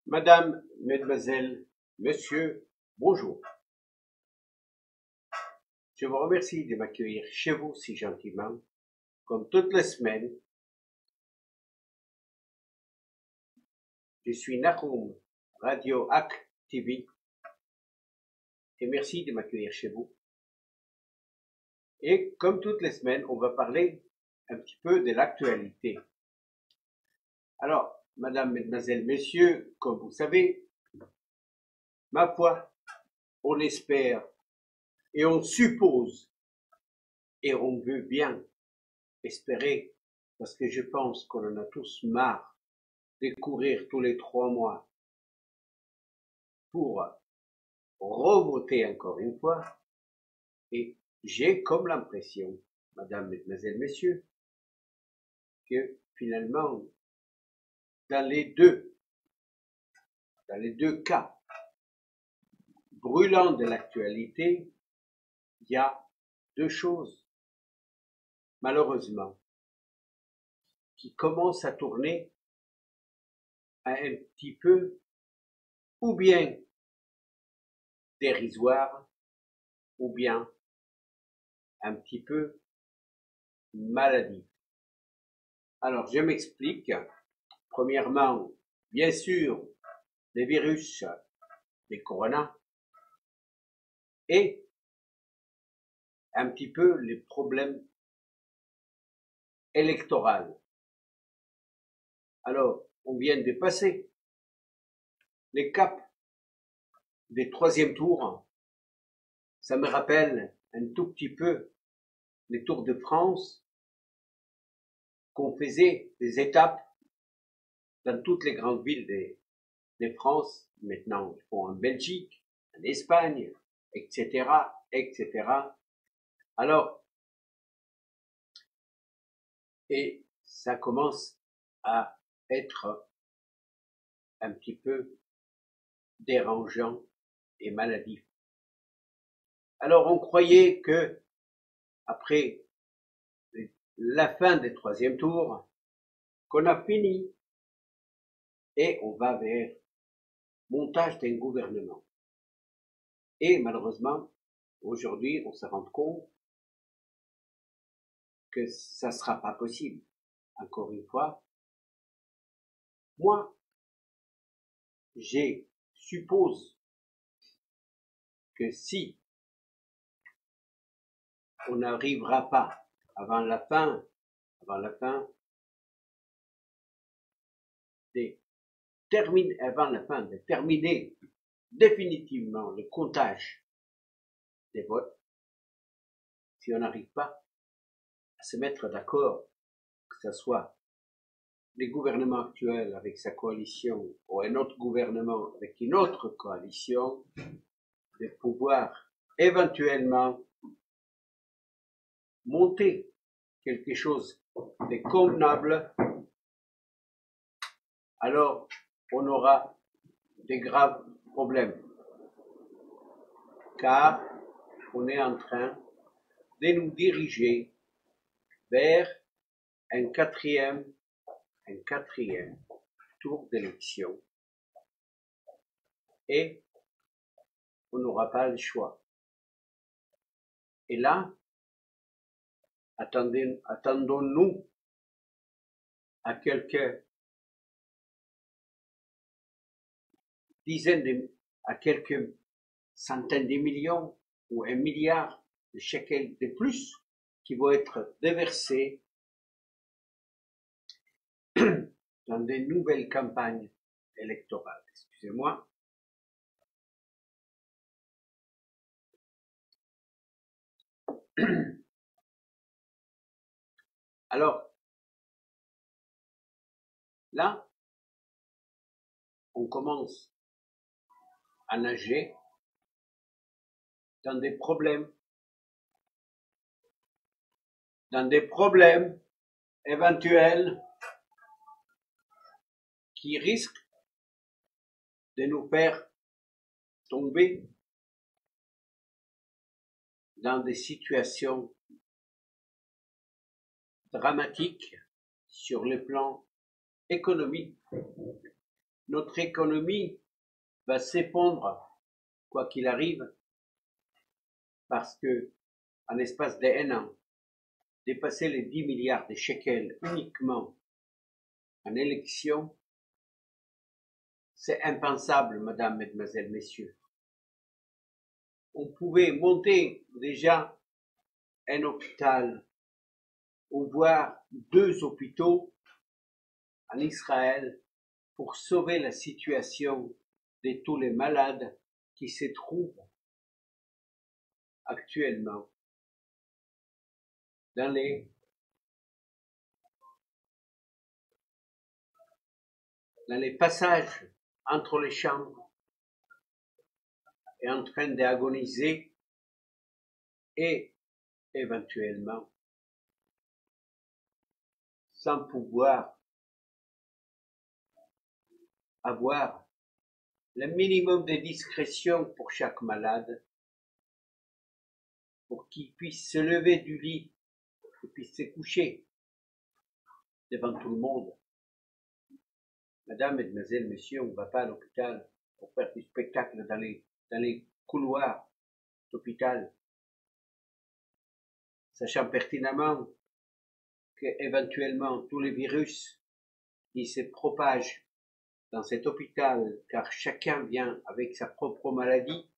Madame, Mesdemoiselles, Monsieur, bonjour. Je vous remercie de m'accueillir chez vous si gentiment, comme toutes les semaines. Je suis Nahum, Radio Hack TV, et merci de m'accueillir chez vous. Et comme toutes les semaines, on va parler un petit peu de l'actualité. Alors, Madame, Mesdemoiselles, Messieurs, comme vous savez, ma foi, on espère et on suppose et on veut bien espérer, parce que je pense qu'on en a tous marre de courir tous les 3 mois pour revoter encore une fois, et j'ai comme l'impression, Madame, Mesdemoiselles, Messieurs, que finalement, dans les deux cas brûlants de l'actualité, il y a deux choses, malheureusement, qui commencent à tourner à un petit peu, ou bien dérisoire, ou bien un petit peu maladif. Alors, je m'explique. Premièrement, bien sûr, les virus, les corona, et un petit peu les problèmes électoraux. Alors, on vient de passer les caps des 3e tours. Ça me rappelle un tout petit peu les Tours de France, qu'on faisait des étapes dans toutes les grandes villes de France. Maintenant, ils font en Belgique, en Espagne, etc., etc. Alors, et ça commence à être un petit peu dérangeant et maladif. Alors, on croyait que, après la fin des 3e tours, qu'on a fini, et on va vers montage d'un gouvernement. Et malheureusement, aujourd'hui, on se rend compte que ça sera pas possible. Encore une fois, moi, je suppose que si on n'arrivera pas avant la fin de terminer définitivement le comptage des votes, si on n'arrive pas à se mettre d'accord, que ce soit le gouvernement actuel avec sa coalition ou un autre gouvernement avec une autre coalition, de pouvoir éventuellement monter quelque chose de convenable, alors on aura de graves problèmes, car on est en train de nous diriger vers un quatrième tour d'élection, et on n'aura pas le choix. Et là, attendons-nous à quelques à quelques centaines de millions ou 1 milliard de shekels de plus qui vont être déversés dans des nouvelles campagnes électorales. Excusez-moi. Alors, là, on commence à nager dans des problèmes éventuels qui risquent de nous faire tomber dans des situations dramatiques sur le plan économique notre économie va s'effondrer, quoi qu'il arrive, parce que, en espace d'un an, dépasser les 10 milliards de shekels uniquement en élection, c'est impensable, mesdames, mesdemoiselles, messieurs. On pouvait monter déjà un hôpital ou voire 2 hôpitaux en Israël pour sauver la situation de tous les malades qui se trouvent actuellement dans les passages entre les chambres et en train d'agoniser et éventuellement sans pouvoir avoir le minimum de discrétion pour chaque malade pour qu'il puisse se lever du lit, pour qu'il puisse se coucher devant tout le monde. Madame, mesdemoiselles, messieurs, on ne va pas à l'hôpital pour faire du spectacle dans les couloirs d'hôpital, sachant pertinemment qu'éventuellement tous les virus qui se propagent dans cet hôpital, car chacun vient avec sa propre maladie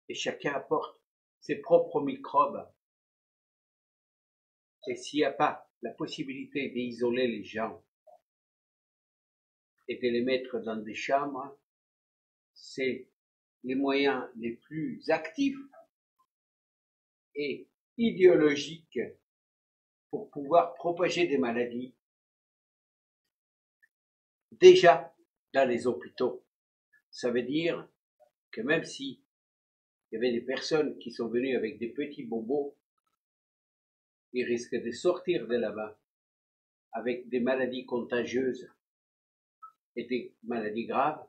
et chacun apporte ses propres microbes. Et s'il n'y a pas la possibilité d'isoler les gens et de les mettre dans des chambres, c'est les moyens les plus actifs et idéologiques pour pouvoir propager des maladies déjà dans les hôpitaux. Ça veut dire que même si il y avait des personnes qui sont venues avec des petits bobos, ils risquent de sortir de là-bas avec des maladies contagieuses et des maladies graves.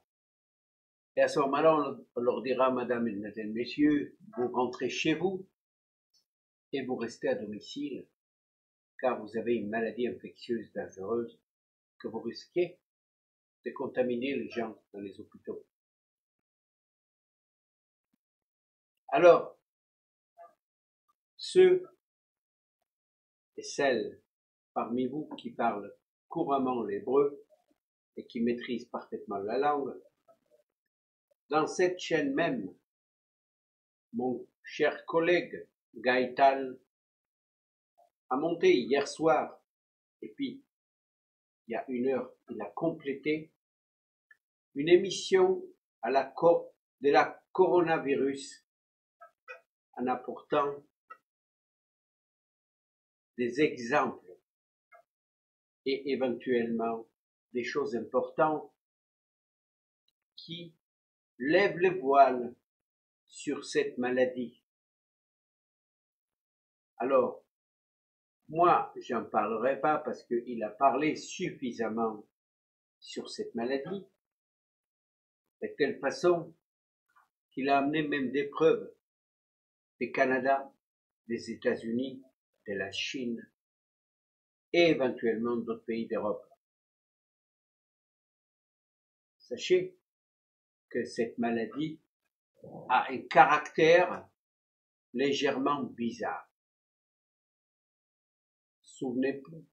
Et à ce moment-là, on leur dira, madame, mesdemoiselles, messieurs, vous rentrez chez vous et vous restez à domicile, car vous avez une maladie infectieuse dangereuse que vous risquez de contaminer les gens dans les hôpitaux. Alors, ceux et celles parmi vous qui parlent couramment l'hébreu et qui maîtrisent parfaitement la langue, dans cette chaîne même, mon cher collègue Gaëtal a monté hier soir, et puis il y a 1 heure, il a complété une émission de la coronavirus en apportant des exemples et éventuellement des choses importantes qui lèvent le voile sur cette maladie. Alors, moi, j'en parlerai pas parce qu'il a parlé suffisamment sur cette maladie, de telle façon qu'il a amené même des preuves du Canada, des États-Unis, de la Chine et éventuellement d'autres pays d'Europe. Sachez que cette maladie a un caractère légèrement bizarre.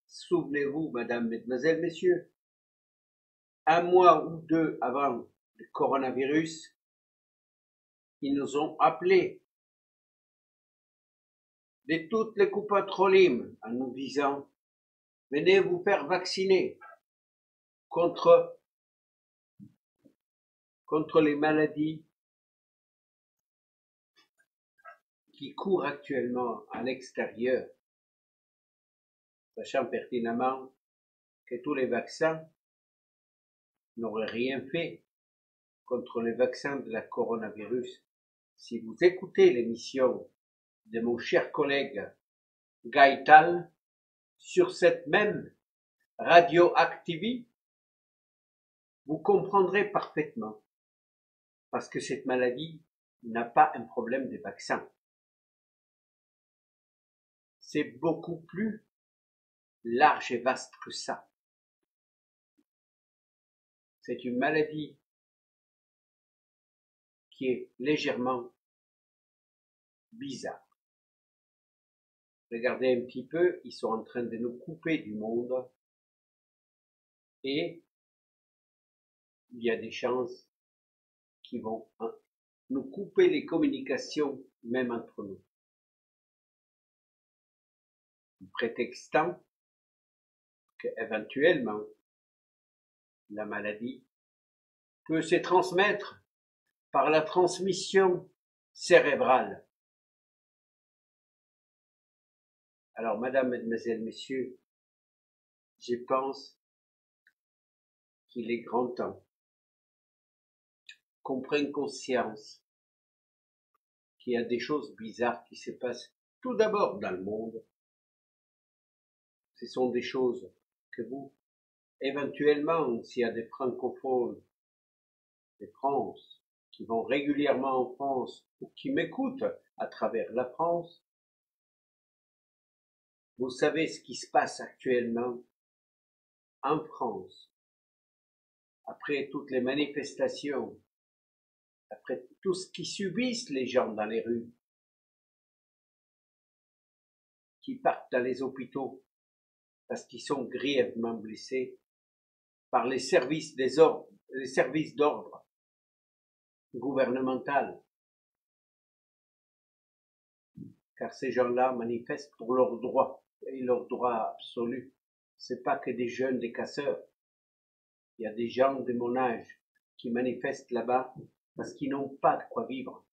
Souvenez-vous, madame, mesdemoiselles, messieurs, 1 mois ou 2 avant le coronavirus, ils nous ont appelés de toutes les coupatrolim en nous disant « Venez vous faire vacciner contre les maladies qui courent actuellement à l'extérieur, sachant pertinemment que tous les vaccins n'auraient rien fait contre les vaccins de la coronavirus. Si vous écoutez l'émission de mon cher collègue Gaëtal sur cette même radioactivité, vous comprendrez parfaitement, parce que cette maladie n'a pas un problème de vaccin. C'est beaucoup plus large et vaste que ça. c'est une maladie qui est légèrement bizarre. Regardez un petit peu, ils sont en train de nous couper du monde et il y a des chances qu'ils vont nous couper les communications même entre nous. Prétextant qu'éventuellement la maladie peut se transmettre par la transmission cérébrale. Alors, madame, mesdemoiselles, messieurs, je pense qu'il est grand temps qu'on prenne conscience qu'il y a des choses bizarres qui se passent tout d'abord dans le monde. Ce sont des choses que vous, éventuellement, s'il y a des francophones de France qui vont régulièrement en France ou qui m'écoutent à travers la France, vous savez ce qui se passe actuellement en France, après toutes les manifestations, après tout ce qu'ils subissent les gens dans les rues, qui partent dans les hôpitaux parce qu'ils sont grièvement blessés par les services d'ordre gouvernemental, car ces gens-là manifestent pour leurs droits, et leurs droits absolus. C'est pas que des jeunes, des casseurs. Il y a des gens de mon âge qui manifestent là-bas parce qu'ils n'ont pas de quoi vivre.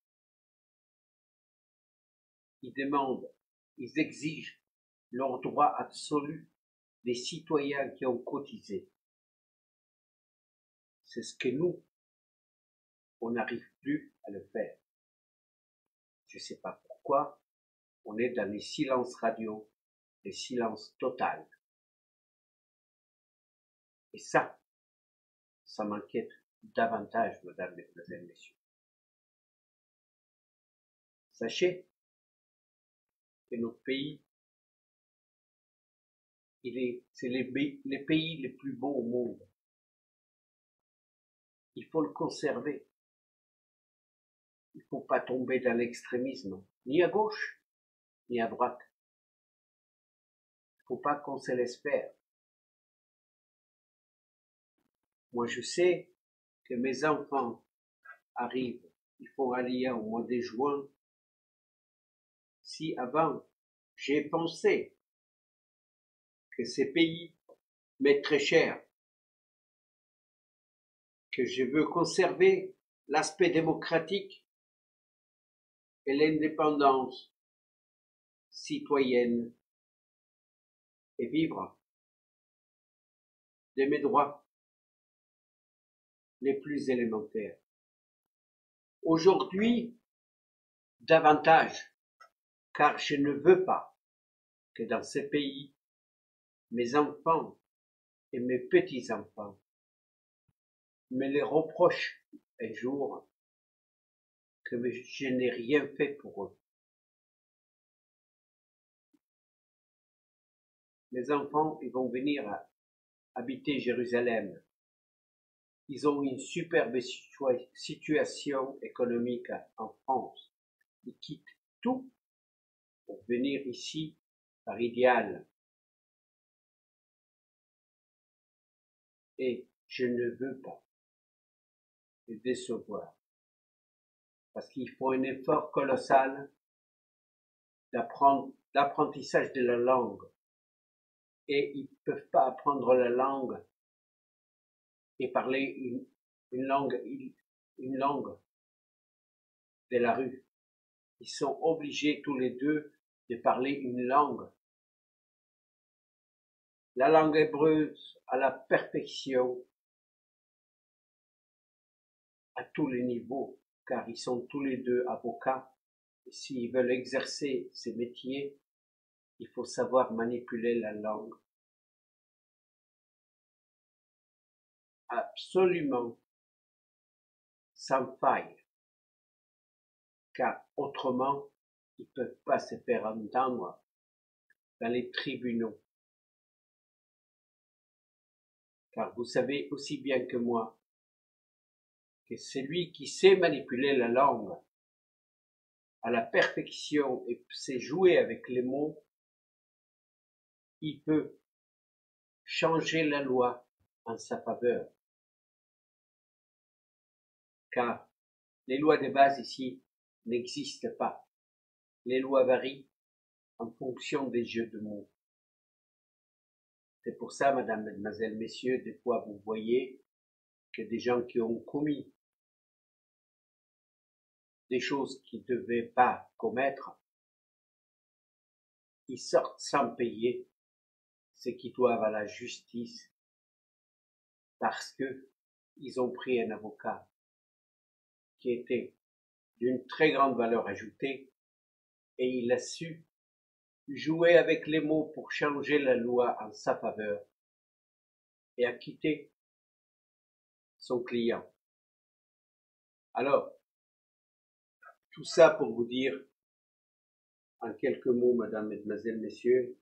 Ils demandent, ils exigent leurs droits absolus des citoyens qui ont cotisé. C'est ce que nous, on n'arrive plus à le faire. Je ne sais pas pourquoi, on est dans les silences radio, les silences total. Et ça m'inquiète davantage, mesdames, mesdemoiselles, messieurs. Sachez que notre pays, c'est les pays les plus beaux au monde. Il faut le conserver. Il ne faut pas tomber dans l'extrémisme, ni à gauche, ni à droite. Il ne faut pas qu'on se laisse faire. Moi, je sais que mes enfants arrivent, ils font Aliyah au mois de juin. Si avant, j'ai pensé que ces pays m'est très cher, que je veux conserver l'aspect démocratique et l'indépendance citoyenne et vivre de mes droits les plus élémentaires. Aujourd'hui, davantage, car je ne veux pas que dans ces pays, mes enfants et mes petits-enfants me les reprochent un jour que je n'ai rien fait pour eux. Mes enfants, ils vont venir habiter Jérusalem. Ils ont une superbe situation économique en France. Ils quittent tout pour venir ici par idéal. Et je ne veux pas les décevoir. Parce qu'il faut un effort colossal d'apprentissage de la langue. Et ils ne peuvent pas apprendre la langue et parler une langue de la rue. Ils sont obligés tous les deux de parler une langue. La langue hébreu à la perfection, à tous les niveaux, car ils sont tous les deux avocats. Et s'ils veulent exercer ces métiers, il faut savoir manipuler la langue. Absolument sans faille, car autrement, ils ne peuvent pas se faire entendre dans les tribunaux. Car vous savez aussi bien que moi que celui qui sait manipuler la langue à la perfection et sait jouer avec les mots, il peut changer la loi en sa faveur. Car les lois de base ici n'existent pas. Les lois varient en fonction des jeux de mots. C'est pour ça, madame, mademoiselle, messieurs, des fois vous voyez que des gens qui ont commis des choses qu'ils ne devaient pas commettre, ils sortent sans payer ce qu'ils doivent à la justice parce que ils ont pris un avocat qui était d'une très grande valeur ajoutée et il a su jouer avec les mots pour changer la loi en sa faveur et acquitter son client. Alors, tout ça pour vous dire, en quelques mots, madame, mesdemoiselles, messieurs,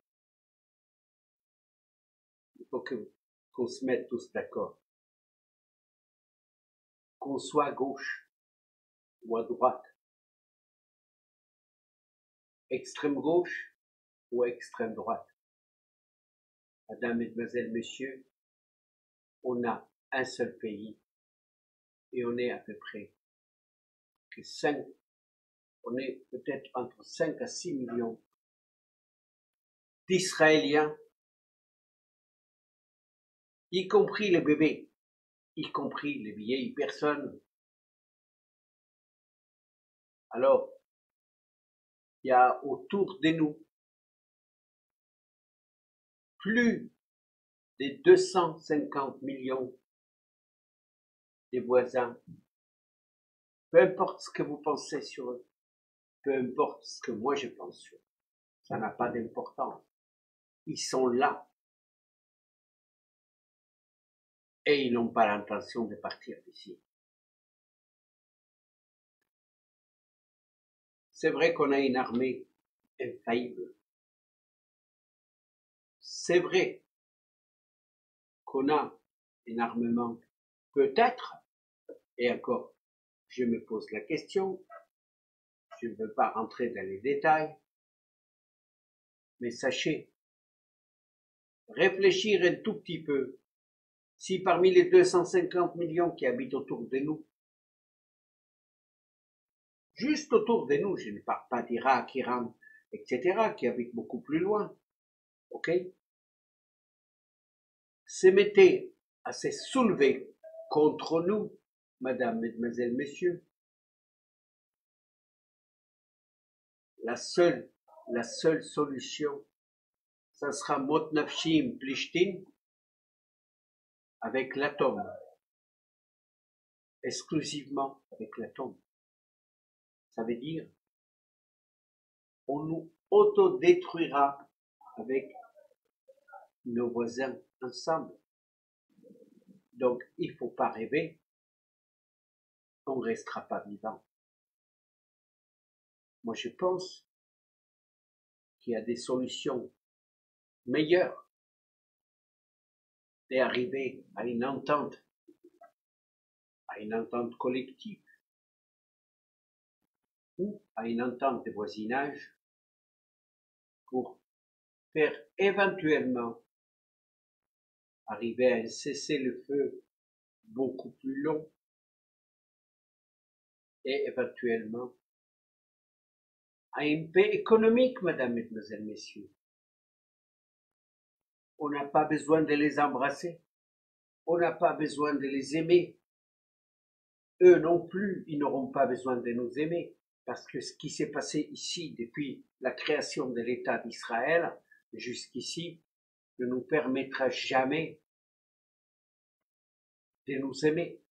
il faut qu'on se mette tous d'accord. Qu'on soit à gauche ou à droite, extrême gauche ou extrême droite. Madame, mesdemoiselles, messieurs, on a un seul pays et on est à peu près que on est peut-être entre 5 à 6 millions d'Israéliens, y compris les bébés, y compris les vieilles personnes. Alors, il y a autour de nous plus de 250 millions de voisins. Peu importe ce que vous pensez sur eux, peu importe ce que moi je pense sur eux, ça n'a pas d'importance. Ils sont là. Et ils n'ont pas l'intention de partir d'ici. C'est vrai qu'on a une armée infaillible. C'est vrai qu'on a un armement, peut-être, et encore, je me pose la question, je ne veux pas rentrer dans les détails, mais sachez, réfléchir un tout petit peu, si parmi les 250 millions qui habitent autour de nous, juste autour de nous, je ne parle pas d'Irak, Iran, etc., qui habitent beaucoup plus loin, ok, se mettaient à se soulever contre nous, madame, mesdemoiselles, messieurs, la seule solution, ça sera mot nafshim plishtin avec l'atome, exclusivement avec l'atome. Ça veut dire, on nous autodétruira avec nos voisins ensemble. Donc, il ne faut pas rêver, on ne restera pas vivant. Moi, je pense qu'il y a des solutions meilleures d'arriver à une entente collective ou à une entente de voisinage pour faire éventuellement arriver à un cessez-le-feu beaucoup plus long et éventuellement à une paix économique, madame, mesdemoiselles, messieurs. On n'a pas besoin de les embrasser, on n'a pas besoin de les aimer. Eux non plus, ils n'auront pas besoin de nous aimer, parce que ce qui s'est passé ici depuis la création de l'État d'Israël jusqu'ici ne nous permettra jamais de nous aimer.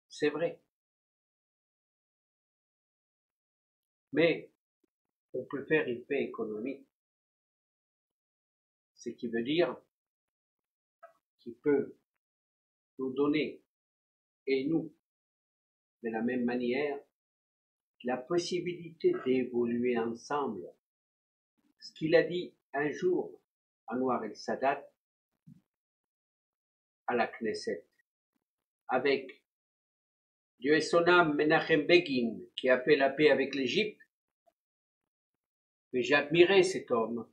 C'est vrai. Mais on peut faire une paix économique, ce qui veut dire qu'il peut nous donner, et nous, de la même manière, la possibilité d'évoluer ensemble. Ce qu'il a dit un jour Anwar el-Sadat à la Knesset, avec Dieu est son âme, Menachem Begin, qui a fait la paix avec l'Égypte. Mais j'ai admiré cet homme,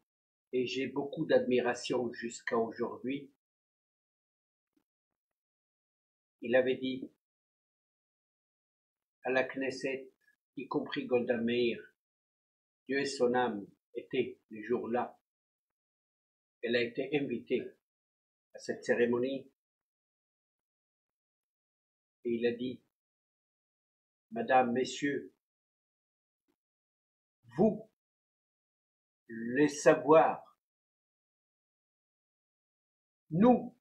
et j'ai beaucoup d'admiration jusqu'à aujourd'hui. Il avait dit à la Knesset, y compris Golda Meir, Dieu et son âme étaient les jours-là. Elle a été invitée à cette cérémonie et il a dit, Madame, Messieurs, vous, les savoirs, nous,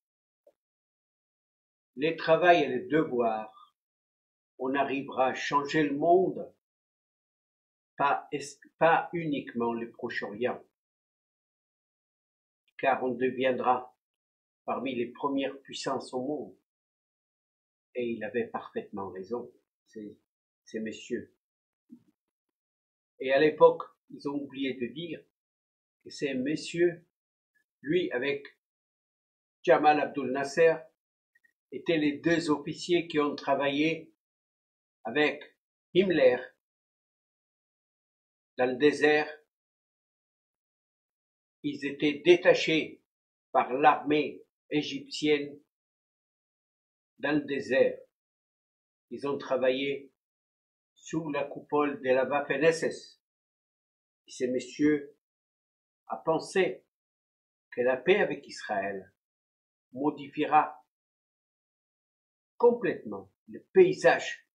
les travails et les devoirs, on arrivera à changer le monde, pas uniquement le Proche-Orient, car on deviendra parmi les premières puissances au monde. Et il avait parfaitement raison, ces messieurs. Et à l'époque, ils ont oublié de dire que ces messieurs, lui avec Jamal Abdel Nasser, étaient les deux officiers qui ont travaillé avec Himmler dans le désert. Ils étaient détachés par l'armée égyptienne dans le désert. Ils ont travaillé sous la coupole de la Waffen-SS. Et ces messieurs ont pensé que la paix avec Israël modifiera complètement le paysage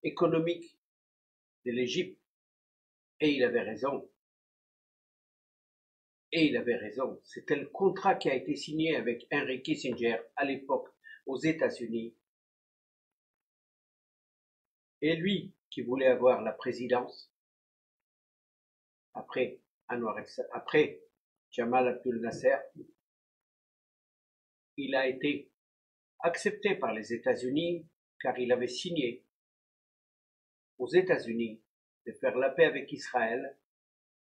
économique de l'Égypte. Et il avait raison. Et il avait raison. C'était le contrat qui a été signé avec Henry Kissinger à l'époque aux États-Unis. Et lui, qui voulait avoir la présidence, après Jamal Abdel Nasser, il a été accepté par les États-Unis car il avait signé aux États-Unis de faire la paix avec Israël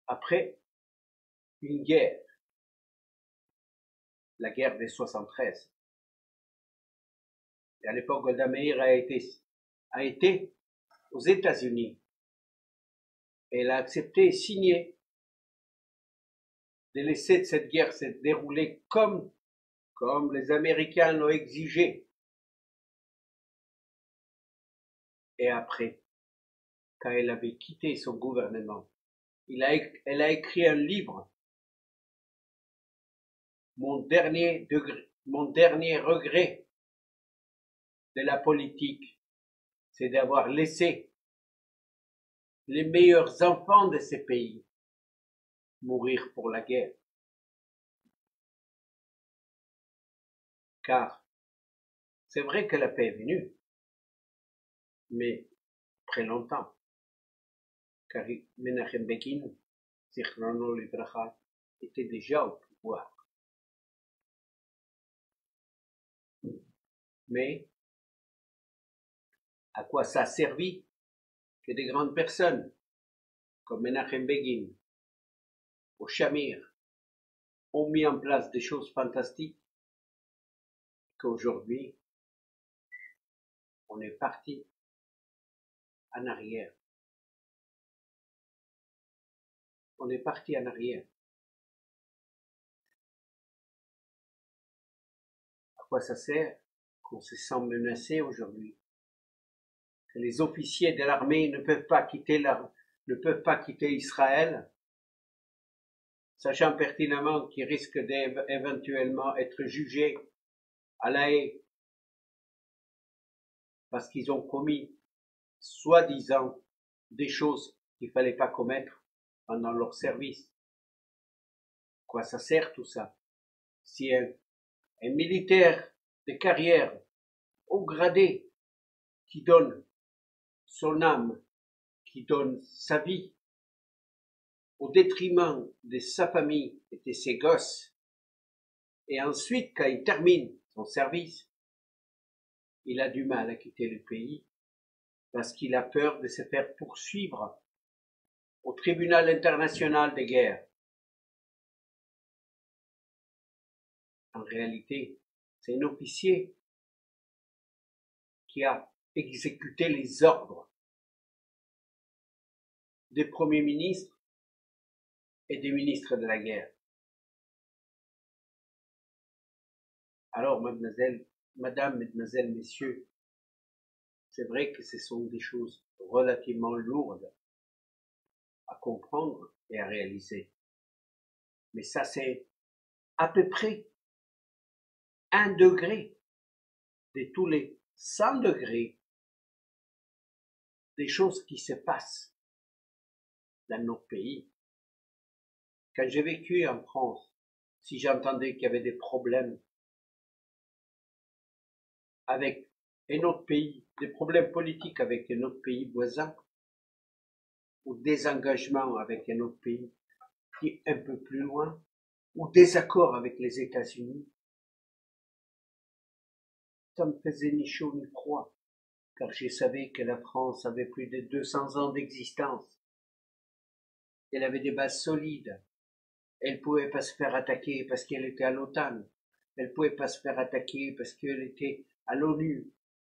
après une guerre, la guerre des 73. Et à l'époque, Golda Meir a été aux États-Unis. Et elle a accepté et signé de laisser cette guerre se dérouler comme les Américains l'ont exigé. Et après, quand elle avait quitté son gouvernement, elle a écrit un livre, mon dernier regret de la politique, c'est d'avoir laissé les meilleurs enfants de ces pays mourir pour la guerre. Car c'est vrai que la paix est venue, mais très longtemps. Car Menachem Begin, Zichrono Livracha, était déjà au pouvoir. Mais à quoi ça a servi que des grandes personnes comme Menachem Begin ou Shamir ont mis en place des choses fantastiques qu'aujourd'hui on est parti en arrière. On est parti en arrière. À quoi ça sert qu'on se sent menacé aujourd'hui? Que les officiers de l'armée ne peuvent pas quitter Israël, sachant pertinemment qu'ils risquent d'éventuellement être jugés à la Haye parce qu'ils ont commis, soi-disant, des choses qu'il fallait pas commettre pendant leur service. Quoi ça sert tout ça? Si un militaire de carrière haut gradé qui donne son âme, qui donne sa vie au détriment de sa famille et de ses gosses, et ensuite quand il termine son service, il a du mal à quitter le pays parce qu'il a peur de se faire poursuivre au tribunal international des guerres. En réalité, c'est un officier qui a exécuter les ordres des premiers ministres et des ministres de la guerre. Alors, madame, mesdemoiselles, messieurs, c'est vrai que ce sont des choses relativement lourdes à comprendre et à réaliser. Mais ça, c'est à peu près 1 degré de tous les 100 degrés des choses qui se passent dans notre pays. Quand j'ai vécu en France, si j'entendais qu'il y avait des problèmes avec un autre pays, des problèmes politiques avec un autre pays voisin, ou désengagement avec un autre pays qui est un peu plus loin, ou désaccord avec les États-Unis, ça me faisait ni chaud ni froid, car je savais que la France avait plus de 200 ans d'existence. Elle avait des bases solides. Elle pouvait pas se faire attaquer parce qu'elle était à l'OTAN. Elle pouvait pas se faire attaquer parce qu'elle était à l'ONU.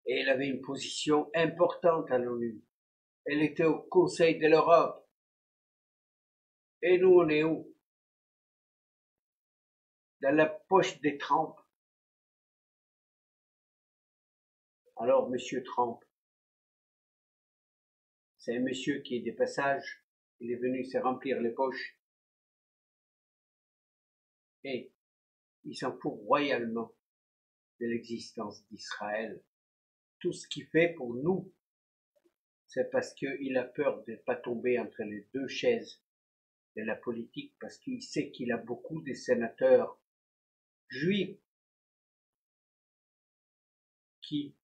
Et elle avait une position importante à l'ONU. Elle était au Conseil de l'Europe. Et nous, on est où? Dans la poche des Trump. Alors, monsieur Trump, c'est un monsieur qui est des passages. Il est venu se remplir les poches. Et il s'en fout royalement de l'existence d'Israël. Tout ce qu'il fait pour nous, c'est parce qu'il a peur de ne pas tomber entre les deux chaises de la politique, parce qu'il sait qu'il a beaucoup de sénateurs juifs qui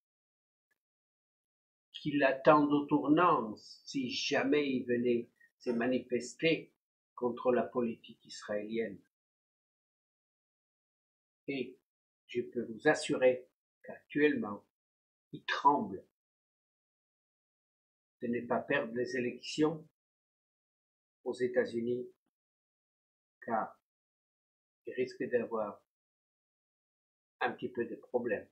l'attendent au tournant si jamais il venait se manifester contre la politique israélienne. Et je peux vous assurer qu'actuellement, il tremble de ne pas perdre les élections aux États-Unis, car il risque d'avoir un petit peu de problèmes.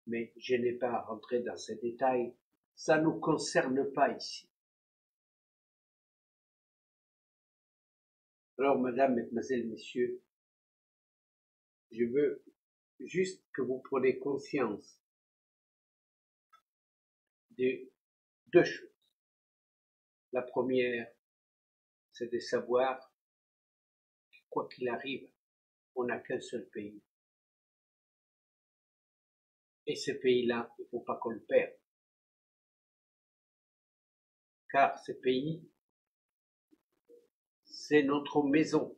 Mais je n'ai pas à rentrer dans ces détails, ça ne nous concerne pas ici. Alors, mesdames, mesdemoiselles, messieurs, je veux juste que vous preniez conscience de 2 choses. La première, c'est de savoir que quoi qu'il arrive, on n'a qu'un seul pays. Et ce pays-là, il ne faut pas qu'on le perde. Car ce pays, c'est notre maison.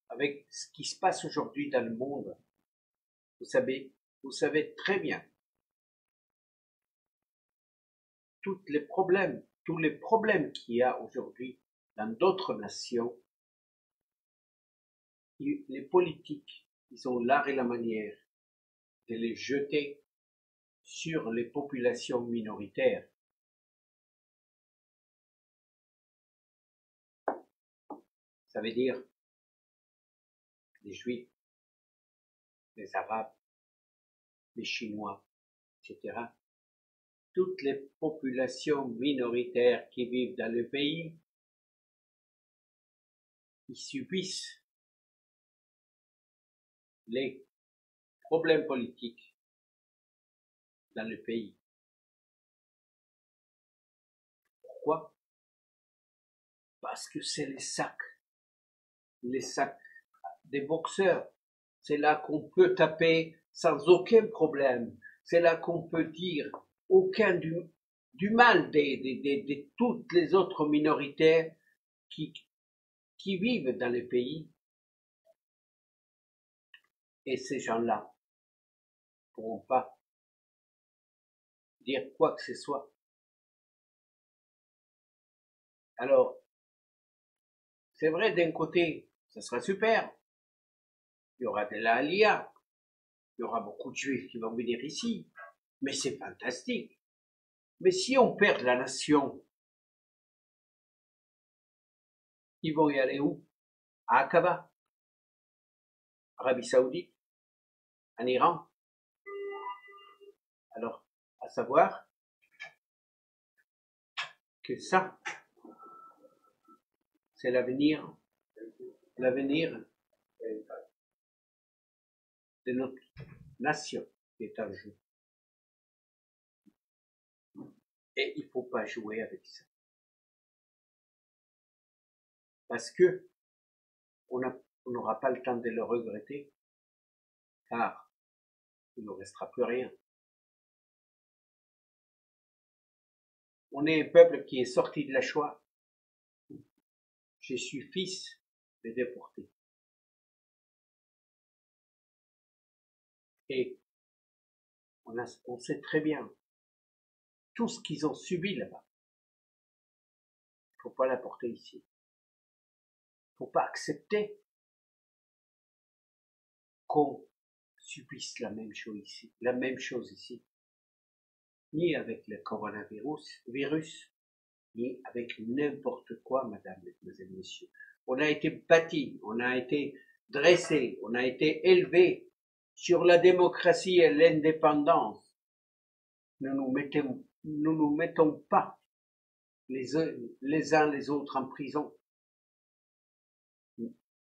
Avec ce qui se passe aujourd'hui dans le monde, vous savez très bien tous les problèmes qu'il y a aujourd'hui dans d'autres nations. Les politiques, ils ont l'art et la manière de les jeter sur les populations minoritaires. Ça veut dire les Juifs, les Arabes, les Chinois, etc. Toutes les populations minoritaires qui vivent dans le pays, ils subissent les problèmes politiques dans le pays. Pourquoi? Parce que c'est les sacs des boxeurs. C'est là qu'on peut taper sans aucun problème. C'est là qu'on peut dire aucun du mal de toutes les autres minorités qui vivent dans le pays. Et ces gens-là ne pourront pas dire quoi que ce soit. Alors, c'est vrai, d'un côté, ça sera super. Il y aura de l'Aliyah. Il y aura beaucoup de Juifs qui vont venir ici. Mais c'est fantastique. Mais si on perd la nation, ils vont y aller où? À Aqaba, Arabie Saoudite, en Iran. Alors, à savoir que ça, c'est l'avenir de notre nation qui est en jeu. Et il ne faut pas jouer avec ça. Parce que on n'aura pas le temps de le regretter, car il ne restera plus rien. On est un peuple qui est sorti de la Shoah. Je suis fils des déportés. Et on sait très bien tout ce qu'ils ont subi là-bas. Il ne faut pas l'apporter ici. Il ne faut pas accepter qu'on subisse la même chose ici. Ni avec le coronavirus, ni avec n'importe quoi, madame, mesdemoiselles, messieurs. On a été bâti, on a été dressé, on a été élevé sur la démocratie et l'indépendance. Ne nous mettons pas les uns les autres en prison.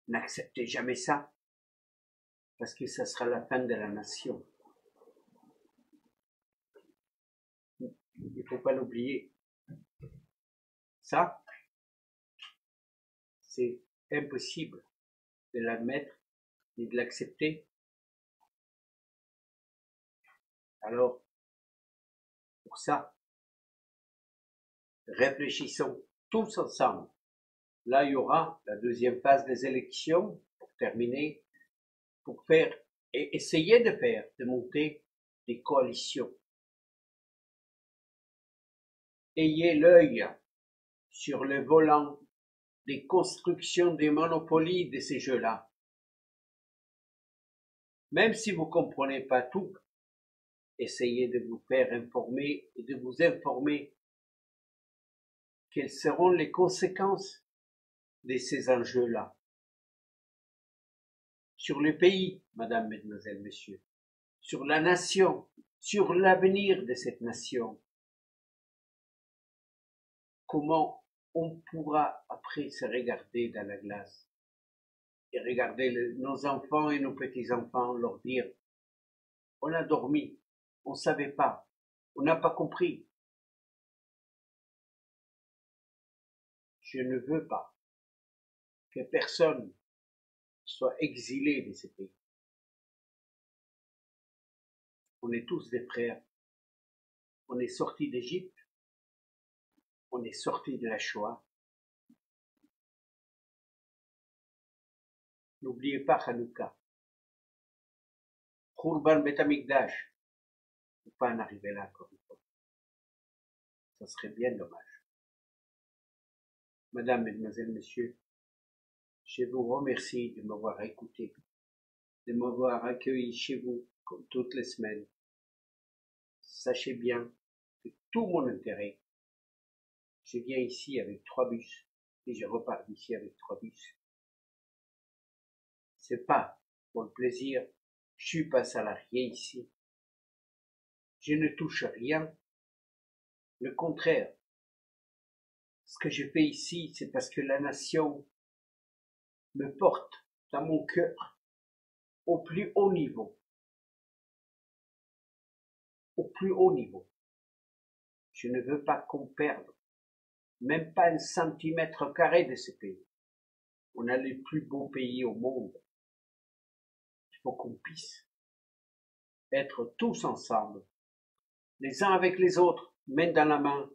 N'acceptez jamais ça, parce que ça sera la fin de la nation. Il ne faut pas l'oublier. Ça, c'est impossible de l'admettre ni de l'accepter. Alors, pour ça, réfléchissons tous ensemble. Là, il y aura la deuxième phase des élections pour terminer, pour faire et essayer de monter des coalitions. Ayez l'œil sur le volant des constructions des monopolies de ces jeux-là. Même si vous ne comprenez pas tout, essayez de vous faire informer et de vous informer quelles seront les conséquences de ces enjeux-là. Sur le pays, madame, mesdemoiselles, messieurs, sur la nation, sur l'avenir de cette nation. Comment on pourra après se regarder dans la glace et regarder nos enfants et nos petits-enfants leur dire « On a dormi, on ne savait pas, on n'a pas compris ». Je ne veux pas que personne soit exilé de ce pays. On est tous des frères. On est sortis d'Égypte. On est sortis de la Shoah. N'oubliez pas Hanouka. Khurban Bet Amikdash. Il ne faut pas en arriver là encore une fois. Ça serait bien dommage. Madame, mesdemoiselles, messieurs, je vous remercie de m'avoir écouté, de m'avoir accueilli chez vous comme toutes les semaines. Sachez bien que tout mon intérêt, je viens ici avec 3 bus et je repars d'ici avec 3 bus. C'est pas pour le plaisir, je suis pas salarié ici. Je ne touche rien. Le contraire. Ce que je fais ici, c'est parce que la nation me porte dans mon cœur au plus haut niveau. Au plus haut niveau. Je ne veux pas qu'on perde même pas 1 centimètre carré de ce pays. On a les plus beaux pays au monde. Il faut qu'on puisse être tous ensemble, les uns avec les autres, main dans la main,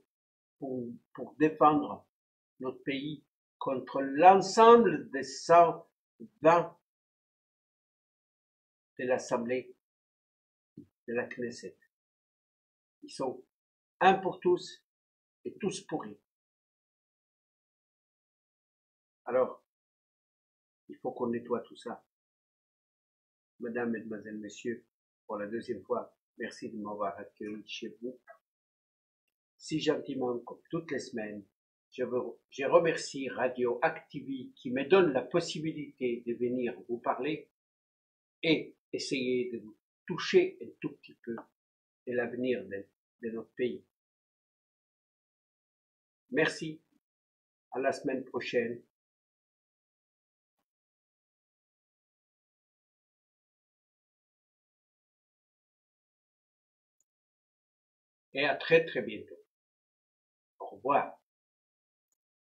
pour défendre notre pays contre l'ensemble des 120 de l'Assemblée, de la Knesset. Ils sont un pour tous et tous pourris. Alors, il faut qu'on nettoie tout ça. Madame, mesdemoiselles, messieurs, pour la deuxième fois, merci de m'avoir accueilli chez vous. Si gentiment, comme toutes les semaines, je remercie Radio Activi qui me donne la possibilité de venir vous parler et essayer de vous toucher un tout petit peu de l'avenir de notre pays. Merci, à la semaine prochaine. Et à très très bientôt. Au revoir.